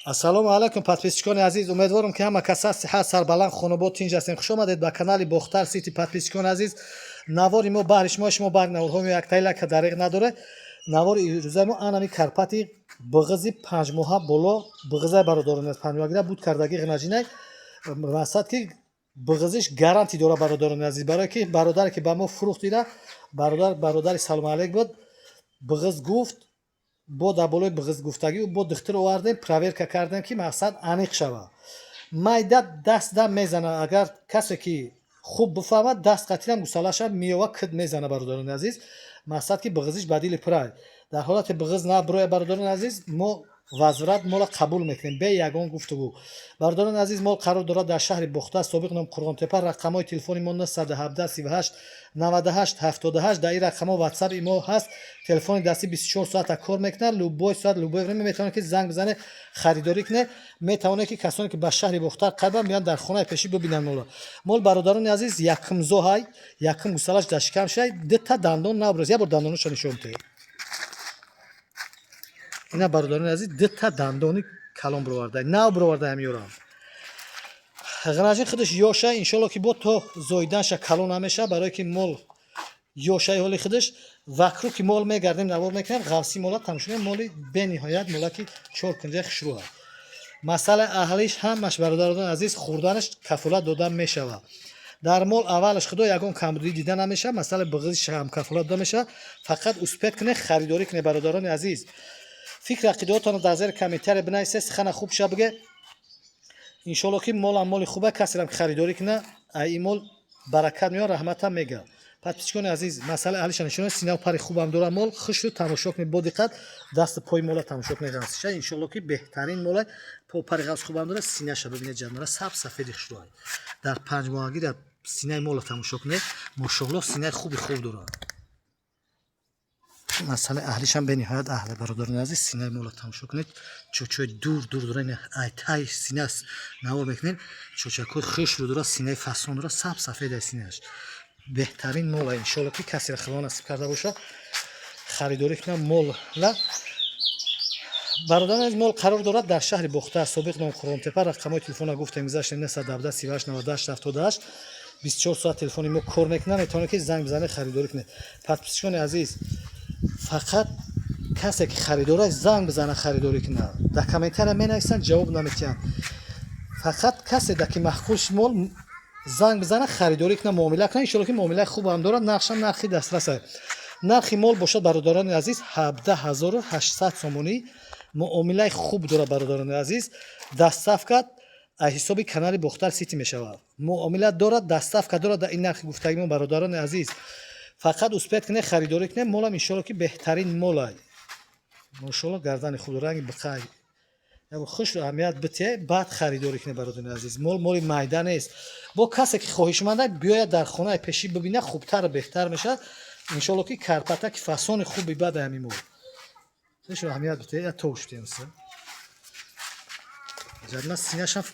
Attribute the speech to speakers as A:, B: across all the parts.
A: ассалому алайкум подписчикони азиз, умедворам ки ҳама кас сиҳат сарбаланд хонобод тинҷ ҳастем. Хуш омадед ба канали Бохтар Сити. Подписчикони азиз, навори мо баҳри шумо бар наворҳои яктайла ка дариқ надоре. навори ирӯзаи мо анами карпати биғизи 5 моҳа боло биғизаи бародарон аст. 5 моҳагира буд кардаги ғинаҷинай мақсад ки биғизиш гаранти дора бародарон азиз, барое ки бародаре ки ба мо фурӯхтира бародари салому алейк буд. биғиз гуфт, бо дар болои биғиз гуфтагӣ бо духтур овардем, проверка кардем ки мақсад аниқ шава. майда даст дам мезана, агар касе ки хуб бифаҳмад даст қатирам гусалаша миёва кид мезана бародарони азиз. мақсад ки биғизиш ба дили пурай. дар ҳолате биғиз на бироя бародарони азиз, мо вазрат мола қабул мекунем бе ягон гуфтугӯ. бародарони азиз, мо қарор дорад дар шаҳри Бохта, собиқ ном Қурғонтепа. рақамҳои телефони мо 917 38 98 78. дар ин рақамҳо ватсапи мо ҳаст. телефони дастӣ 24 соата кор мекунад. любой соат любой время метавонед ки занг бизанед, харидорӣ кунед. метавонед ки касоне ки ба шаҳри Бохтар қайбанд биёнд дар хонаи пешӣ бибинанд моро. мол бародарони азиз, якм зоҳай, якм гусалаш дар шикам шай, дита дандон набурез. як бор дандонашо нишон тед. ина бародарони азиз, дита дандони калон бировардай, нав бировардай ҳамёрам. ғинаҷин худаш ёша, иншоалло ки бо то зоиданша калон ҳамеша, барое ки мол ёшаи ҳоли худаш вакру ки мол мегардем, навор мекунем, ғавси мола тамошо моли бениҳоят мола ки 4 кунҷаи хушрӯа. масъалаи аҳлиш ҳамаш бародарони азиз хӯрданаш кафолат дода мешава. дар мол аввалаш худо ягон камбудӣ дида намеша. масъалаи биғизиш ҳам кафолат дода меша. фақат успеҳ кунед, харидорӣ кунед бародарони азиз. фикр ақидоатонро дар зери комментария бинависед, сихана хуб ша биге. иншоалло ки молам моли хуба, касерам ки харидорӣ куна, ай мол баракат меёд, раҳматам мега. подписчикони азиз, масъалаи аҳлиша нишон синав пари хубам дора мол, хушу тамошо кунед, бо диққат дасту пои мола тамошо кунед. ғавсиша иншоалло ки беҳтарин мола по пари ғавс хубам дора. синаша бибинед ҷадмара саб сафеди хушрӯай. дар 5 моҳагира синаи мола тамошо кунед, мошоалло синаи хуби хуб дора. масъалаи аҳлишам бениҳоят аҳле бародарони азиз, синаи мола тамошо кунед. чочои дур дора, ин айтай сина навор мекунед. чочакҳои хушрӯ дора, синаи фасон дора, саб сафедаи синааш. беҳтарин мола. иншоалло ки касеро худо насиб карда боша, харидорӣ кунам мола. бародарони азиз, мол қарор дорад дар шаҳри Бохта, собиқ ном Қурғонтепа. рақамҳои телефона гуфтем гузаштем 917 38 98 78. 24 соат телефони мо кор мекунад. метавонед ки занг бизанед, харидорӣ кунед. подписчикони азиз, фақат касе ки харидора занг бизана, харидорӣ кунад. дар комментария менависанд, ҷавоб наметиҳанд. фақат касе дар ки маҳқулш мол занг бизана, харидорӣ кунад, муомила кунад. иншоалло ки муомилаи хубам дорад. нақшам нархи дастрас аст. нархи мол бошад бародарони азиз 17800 сомонӣ. муомилаи хуб дорад бародарони азиз. дастсафка аз ҳисоби канали Бохтар Сити мешавад. муомила дорад, дастсафка дорад. дар ин нархи гуфтагӣ мо бародарони азиз, фақат успеҳ кунед, харидорӣ кунед. молам иншоалло ки беҳтарин молай. мошоалло гардани худ ранги биқай. ягон хуш аҳамият бите, баъд харидорӣ кунед бародарони азиз. мол моли майда нест. бо касе ки хоҳишманда биёяд дар хонаи пешӣ бибина, хубтару беҳтар мешавад. иншоалло ки карпатаки фасони хуби баъд ҳамин мол. хуш аҳамият бите, я тош битемса. ҷадма синашам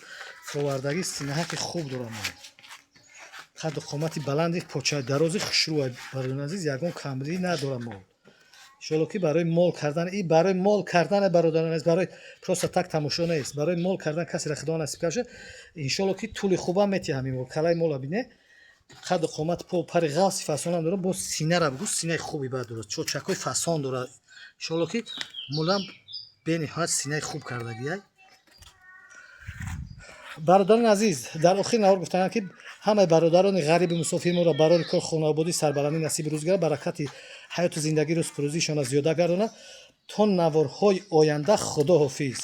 A: фровардагӣ синаҳаки хуб дорам. қадду қомати баланди, почаи дарози хушрӯай бародарони азиз, ягон камбудӣ надорам мол. иншоалло ки барои мол кардан, ин барои мол кардан бародарони азиз, барои просто так тамошо нест. барои мол кардан касеро худо насиб карда, иншоалло ки тӯли хубам метиҳам. ҳамин мол калаи мола бине, қадду қомати по пари ғавси фасонам дора. бо синара бигӯ, синаи хуби баъд дорад, чочакҳои фасон дорад. иншоалло ки молам бениҳоят синаи хуб кардагиай. бародарони азиз, дар охир навор гуфтам ки ҳамаи бародарони ғариби мусофири моро барори кор хонаводӣ сарбаландӣ насиби рӯзгара, баракати ҳаёту зиндагӣ рӯзқурӯзишона зиёда гардонад. то наворҳои оянда, худоҳофиз.